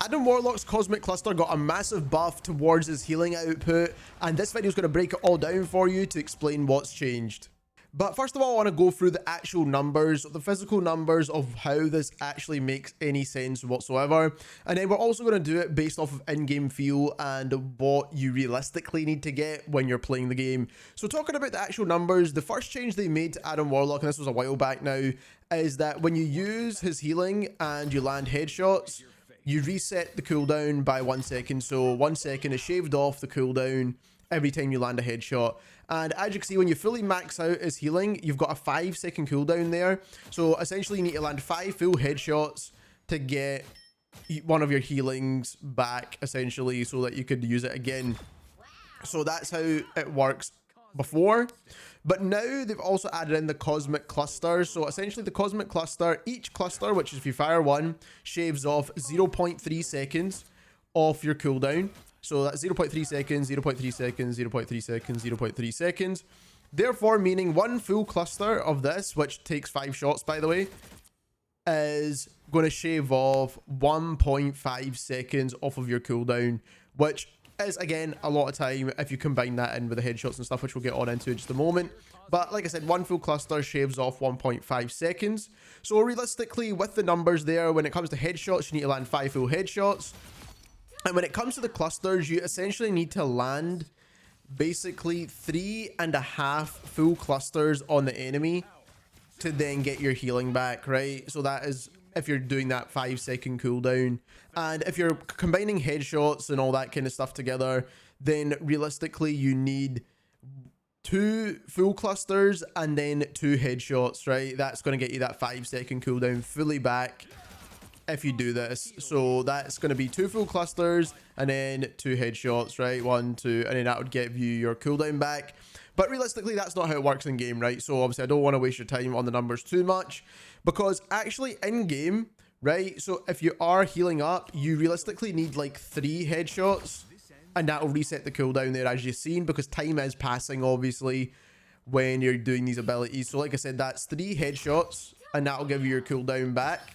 Adam Warlock's Cosmic Cluster got a massive buff towards his healing output, and this video is going to break it all down for you to explain what's changed. But first of all, I want to go through the actual numbers, the physical numbers of how this actually makes any sense whatsoever. And then we're also going to do it based off of in-game feel and what you realistically need to get when you're playing the game. So talking about the actual numbers, the first change they made to Adam Warlock, and this was a while back now, is that when you use his healing and you land headshots, you reset the cooldown by 1 second. So 1 second is shaved off the cooldown every time you land a headshot. And as you can see, when you fully max out his healing, you've got a 5-second cooldown there. So essentially you need to land 5 full headshots to get one of your healings back, essentially, so that you could use it again. So that's how it works before. But now they've also added in the Cosmic Cluster. So essentially the Cosmic Cluster, each cluster, which is if you fire one, shaves off 0.3 seconds off your cooldown. So that's 0.3 seconds, 0.3 seconds, 0.3 seconds, 0.3 seconds. Therefore, meaning one full cluster of this, which takes 5 shots, by the way, is going to shave off 1.5 seconds off of your cooldown, which is, again, a lot of time if you combine that in with the headshots and stuff, which we'll get on into in just a moment. But like I said, one full cluster shaves off 1.5 seconds. So realistically, with the numbers there, when it comes to headshots, you need to land 5 full headshots. And when it comes to the clusters, you essentially need to land basically 3.5 full clusters on the enemy to then get your healing back, right? So that is if you're doing that 5-second cooldown. And if you're combining headshots and all that kind of stuff together, then realistically you need 2 full clusters and then 2 headshots, right? That's going to get you that 5-second cooldown fully back if you do this. So that's going to be 2 full clusters and then 2 headshots, right? 1, 2, and then that would give you your cooldown back. But realistically, that's not how it works in game, right? So obviously I don't want to waste your time on the numbers too much, because actually in game, right, so if you are healing up, you realistically need like 3 headshots, and that will reset the cooldown there, as you've seen, because time is passing obviously when you're doing these abilities. So like I said, that's 3 headshots and that will give you your cooldown back.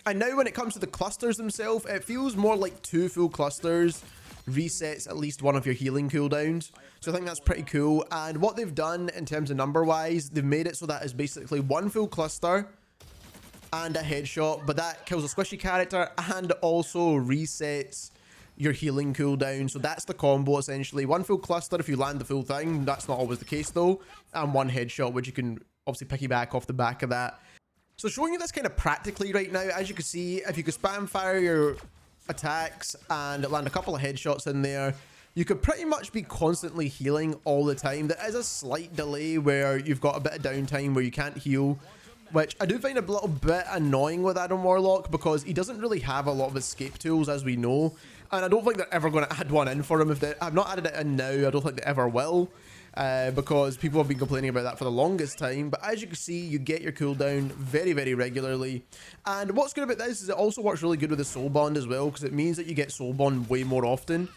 And now when it comes to the clusters themselves, it feels more like 2 full clusters resets at least one of your healing cooldowns. So I think that's pretty cool. And what they've done in terms of number wise, they've made it so that it's basically 1 full cluster and a headshot, but that kills a squishy character and also resets your healing cooldown. So that's the combo essentially. 1 full cluster if you land the full thing, that's not always the case though, and 1 headshot, which you can obviously piggyback off the back of that. So showing you this kind of practically right now, as you can see, if you could spam fire your attacks and land a couple of headshots in there, you could pretty much be constantly healing all the time. There is a slight delay where you've got a bit of downtime where you can't heal, which I do find a little bit annoying with Adam Warlock, because he doesn't really have a lot of escape tools, as we know, and I don't think they're ever going to add one in for him. If they have not added it in now, I don't think they ever will. Because people have been complaining about that for the longest time. But as you can see, you get your cooldown very, very regularly. And what's good about this is it also works really good with the soul bond as well, because it means that you get soul bond way more often.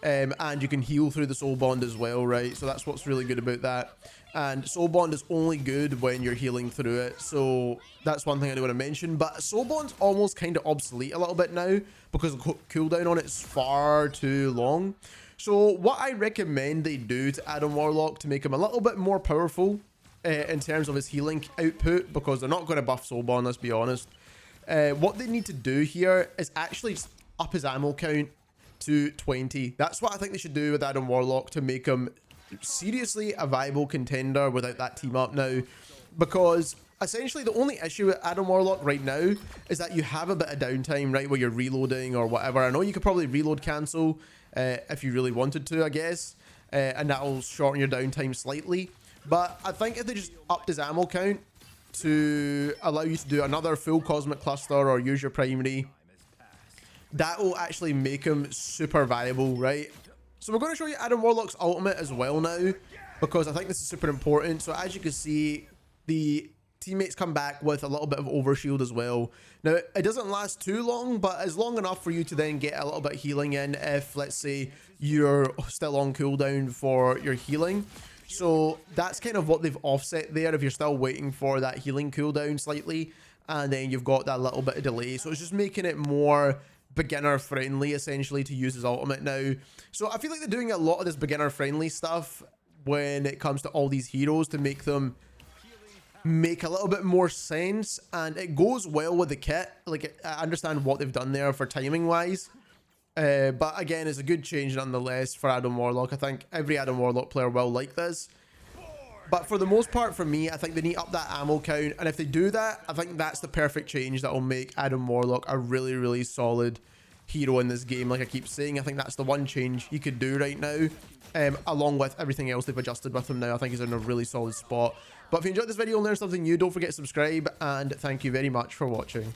And you can heal through the soul bond as well, right? So that's what's really good about that. And soul bond is only good when you're healing through it. So that's one thing I do want to mention. But soul bond's almost kind of obsolete a little bit now, because the cooldown on it's far too long. So what I recommend they do to Adam Warlock to make him a little bit more powerful in terms of his healing output, because they're not going to buff soul bond, let's be honest. What they need to do here is actually up his ammo count to 20. That's what I think they should do with Adam Warlock to make him seriously a viable contender without that team up now. Because essentially the only issue with Adam Warlock right now is that you have a bit of downtime, right, where you're reloading or whatever. I know you could probably reload cancel if you really wanted to, I guess, and that'll shorten your downtime slightly. But I think if they just upped his ammo count to allow you to do another full Cosmic Cluster or use your primary, that will actually make him super valuable, right? So we're going to show you Adam Warlock's ultimate as well now, because I think this is super important. So as you can see, the teammates come back with a little bit of overshield as well. Now, it doesn't last too long, but it's long enough for you to then get a little bit of healing in if, let's say, you're still on cooldown for your healing. So that's kind of what they've offset there if you're still waiting for that healing cooldown slightly, and then you've got that little bit of delay. So it's just making it more beginner friendly essentially to use his ultimate now. So I feel like they're doing a lot of this beginner friendly stuff when it comes to all these heroes to make them make a little bit more sense, and it goes well with the kit. Like, I understand what they've done there for timing wise, but again, it's a good change nonetheless for Adam Warlock. I think every Adam Warlock player will like this, but for the most part, for me, I think they need up that ammo count, and if they do that, I think that's the perfect change that will make Adam Warlock a really, really solid hero in this game. Like I keep saying, I think that's the one change he could do right now, along with everything else they've adjusted with him now. I think he's in a really solid spot. But if you enjoyed this video and learned something new, don't forget to subscribe, and thank you very much for watching.